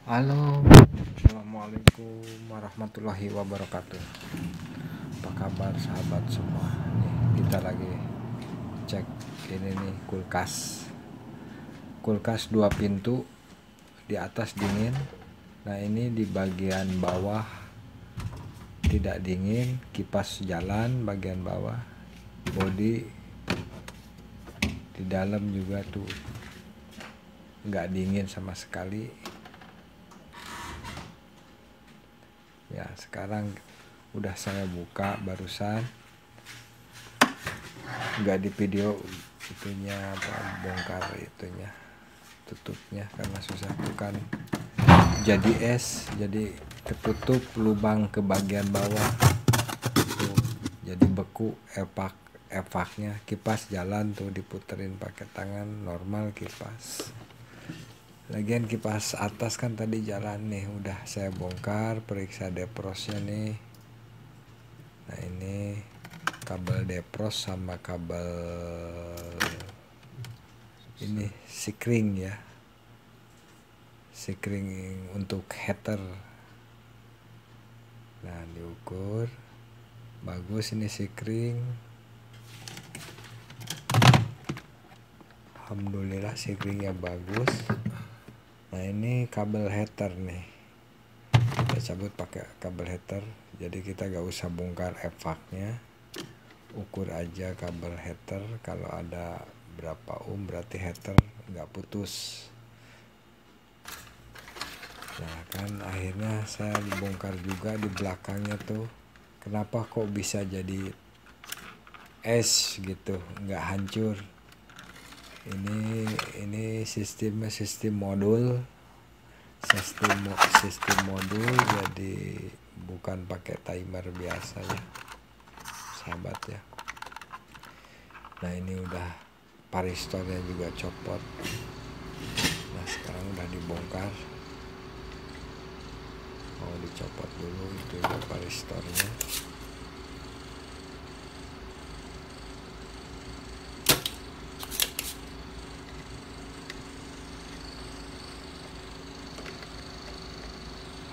Halo, assalamualaikum warahmatullahi wabarakatuh. Apa kabar sahabat semua? Nih kita lagi cek ini nih kulkas 2 pintu, di atas dingin. Nah ini di bagian bawah tidak dingin, kipas jalan bagian bawah, bodi di dalam juga tuh nggak dingin sama sekali. Ya sekarang udah saya buka barusan, nggak di video itunya bongkar itunya tutupnya karena susah tuh kan, jadi es, jadi ketutup lubang ke bagian bawah tuh, jadi beku. Evaknya kipas jalan tuh diputerin pakai tangan normal kipas. Lagian kipas atas kan tadi jalan nih, udah saya bongkar, periksa deprosnya nih. Nah ini kabel depros sama kabel ini sikring ya, sikring untuk heater. Nah diukur bagus ini sikring, alhamdulillah sikringnya bagus. Nah ini kabel heater nih, kita cabut pakai kabel heater, jadi kita gak usah bongkar evaknya, ukur aja kabel heater. Kalau ada berapa berarti heater nggak putus. Nah kan akhirnya saya bongkar juga di belakangnya tuh, kenapa kok bisa jadi es gitu, nggak hancur. Ini sistem modul, sistem modul, jadi bukan pakai timer biasa ya sahabat ya. Nah ini udah paristornya juga copot. Nah sekarang udah dibongkar, mau dicopot dulu itu ya paristornya.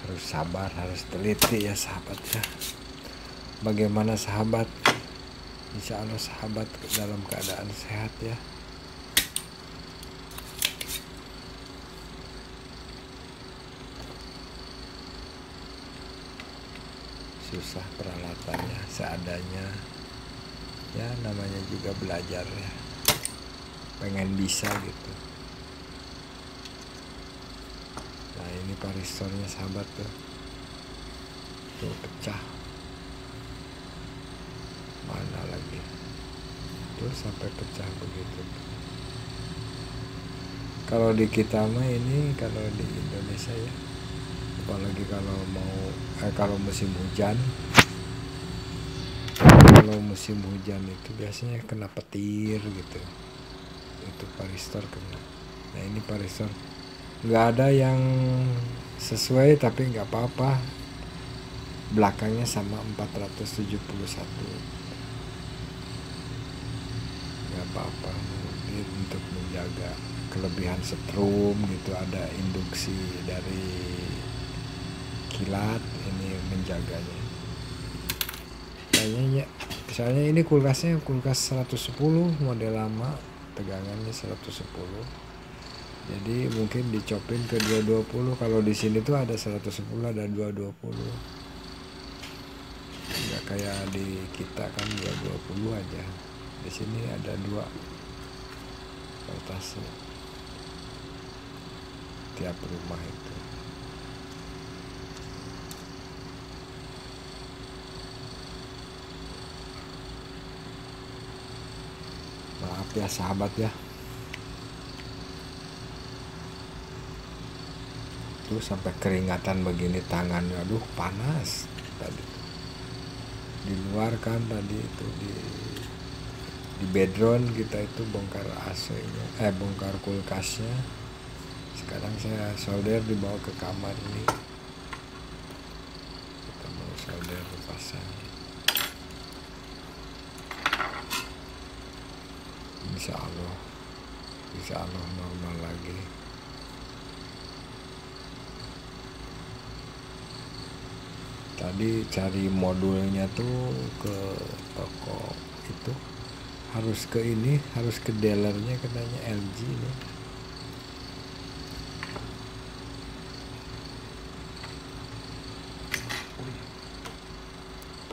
Harus sabar, harus teliti ya sahabat ya. Bagaimana sahabat? Insya Allah sahabat dalam keadaan sehat ya. Susah peralatannya, seadanya ya, namanya juga belajar ya, pengen bisa gitu. Nah ini paristornya sahabat tuh pecah, mana lagi tuh sampai pecah begitu. Kalau di kita mah ini, kalau di Indonesia ya, apalagi kalau kalau musim hujan, itu biasanya kena petir gitu, itu paristor kena. Nah ini paristor nggak ada yang sesuai, tapi nggak apa-apa, belakangnya sama 471, nggak apa-apa. Ini untuk menjaga kelebihan setrum gitu, ada induksi dari kilat ini menjaganya. Kayaknya misalnya ini kulkas 110 model lama, tegangannya 110, jadi mungkin dicopin ke 220. Kalau di sini tuh ada 110, ada 220, nggak kayak di kita kan 220 aja. Di sini ada 2 voltase tiap rumah itu. Maaf ya sahabat ya, tuh sampai keringatan begini tangannya, aduh panas tadi. Di luar kan tadi itu di bedroom kita itu bongkar AC-nya, bongkar kulkasnya. Sekarang saya solder, dibawa ke kamar nih, kita mau solder pasang. Insya Allah normal lagi. tadi cari modulnya tuh ke toko itu, harus ke ini, harus ke dealernya katanya LG nih.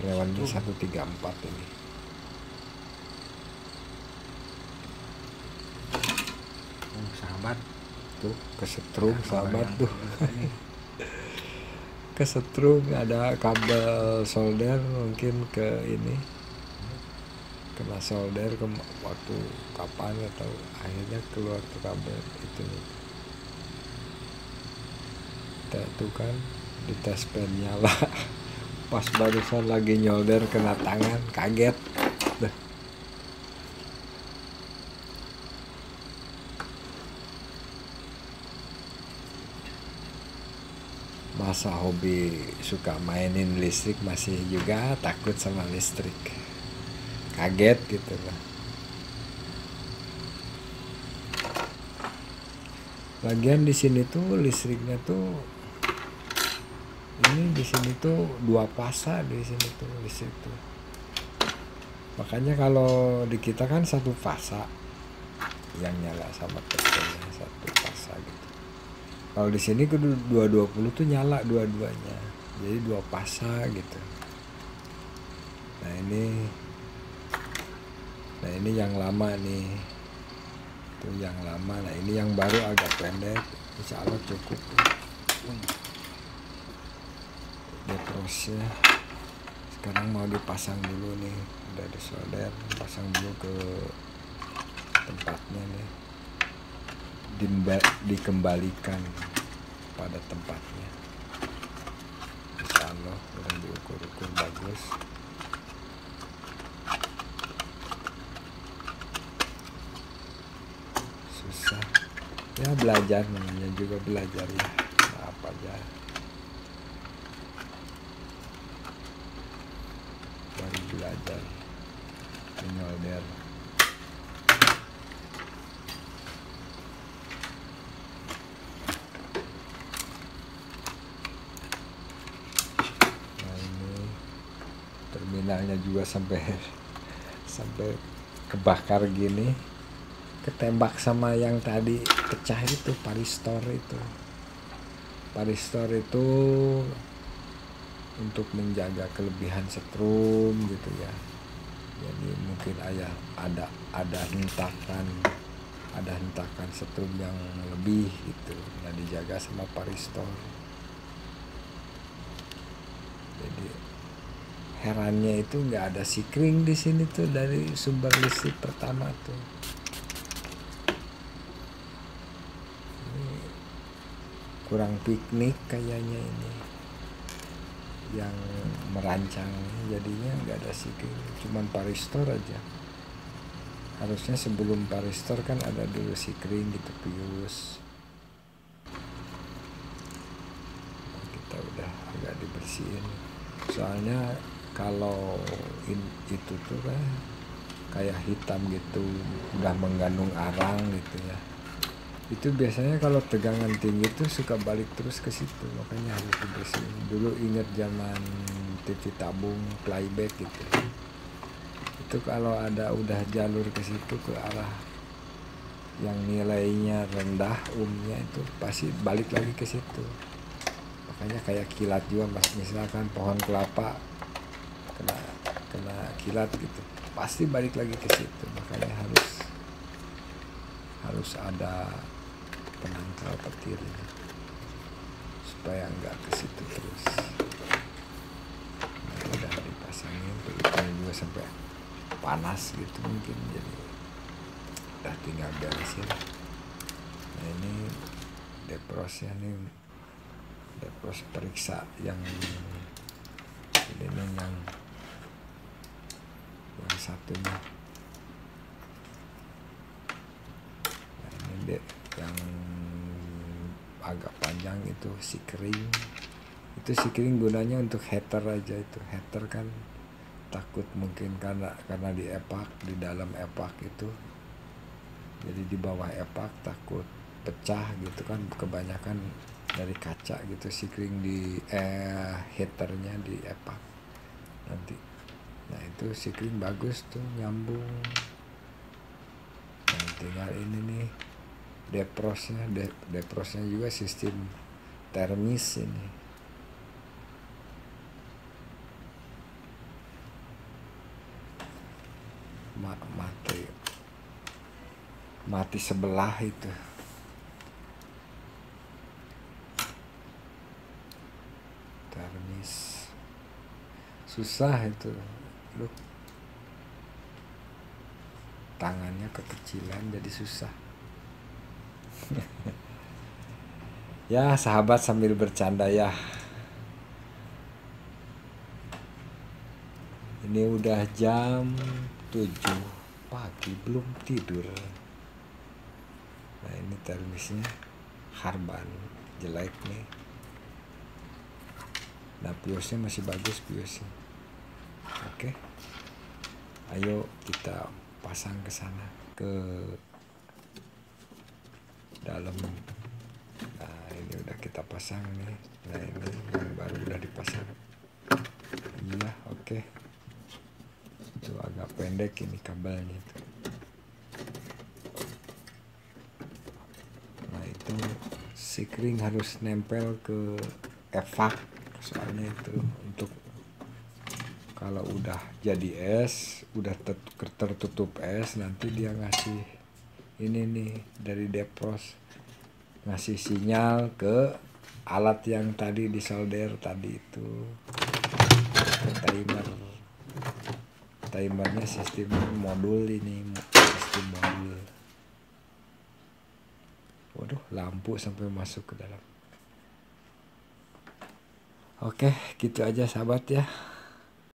Prewannya 134 ini. Sahabat Tuh kesetrum sahabat tuh. Kesetrum, ada kabel solder mungkin ke ini, kena solder ke waktu kapan atau akhirnya keluar tuh kabel itu. Kita tuh kan di tes pen nyala. Pas barusan lagi nyolder kena tangan, kaget dah. Masa hobi suka mainin listrik masih juga takut sama listrik, kaget gitu lah. Lagian di sini tuh listriknya tuh ini di sini tuh 2 fasa di sini tuh listrik tuh. Makanya kalau di kita kan 1 fasa yang nyala sama testernya 1 fasa gitu. Kalau di sini ke 220 tuh nyala dua-duanya, jadi 2 fasa gitu. Nah ini yang lama nih, tuh yang lama. Nah ini yang baru agak pendek, insya Allah cukup. Deprosnya sekarang mau dipasang dulu nih, udah disolder, pasang dulu ke tempatnya nih, dikembalikan pada tempatnya. Insya Allah udah diukur-ukur bagus. Susah ya, belajar namanya juga belajar ya, apa aja baru belajar menyolder. Nah ini terminalnya juga sampai kebakar gini, ketembak sama yang tadi pecah itu, paristor itu. Paristor itu untuk menjaga kelebihan setrum gitu ya. Jadi mungkin ada hentakan setrum yang lebih gitu, nah dijaga sama paristor. Jadi herannya itu nggak ada sikring di sini tuh dari sumber listrik pertama tuh. Ini kurang piknik kayaknya ini yang merancang, jadinya nggak ada sikring, cuman paristor aja. Harusnya sebelum paristor kan ada dulu sikring gitu, pius. Nah, kita udah agak dibersihin, soalnya kalau itu tuh kan kayak hitam gitu, udah mengandung arang gitu ya. Itu biasanya kalau tegangan tinggi tuh suka balik terus ke situ, makanya harus dibersihin. Dulu inget zaman TV tabung playback gitu, itu kalau ada udah jalur ke situ ke arah yang nilainya rendah itu pasti balik lagi ke situ. Makanya kayak kilat juga, misalkan pohon kelapa kena kilat gitu, pasti balik lagi ke situ. Makanya harus ada penangkal petir ini, supaya nggak ke situ terus. Nah, udah dipasangin pelitnya juga sampai panas gitu mungkin, jadi udah tinggal beresin. Nah ini deprosnya nih, depros periksa yang ini nih, yang satunya. Nah ini yang agak panjang itu sikring. Itu sikring gunanya untuk heater aja. Itu heater kan takut mungkin karena di epak, di dalam epak itu, jadi di bawah epak takut pecah gitu kan, kebanyakan dari kaca gitu, sikring di heaternya di epak nanti. Nah itu sikring bagus tuh, nyambung. Nah tinggal ini nih deprosnya juga sistem termis ini. Mati sebelah itu. Termis susah itu, loh, tangannya kekecilan jadi susah. Ya sahabat sambil bercanda ya. Ini udah jam 7 pagi belum tidur. Nah ini termisnya Harban jelek nih. Nah piosnya masih bagus piosnya. Oke. Ayo kita pasang ke sana, ke dalam. Nah ini udah kita pasang nih. Nah ini yang baru udah dipasang. Iya oke. Itu agak pendek ini kabelnya itu. Nah itu sikring harus nempel ke evak, soalnya itu untuk kalau udah jadi es, udah tertutup es, nanti dia ngasih ini nih dari depros, ngasih sinyal ke alat yang tadi disolder tadi itu, ke timernya sistem modul ini, sistem modul. Waduh, lampu sampai masuk ke dalam. Oke, gitu aja sahabat ya.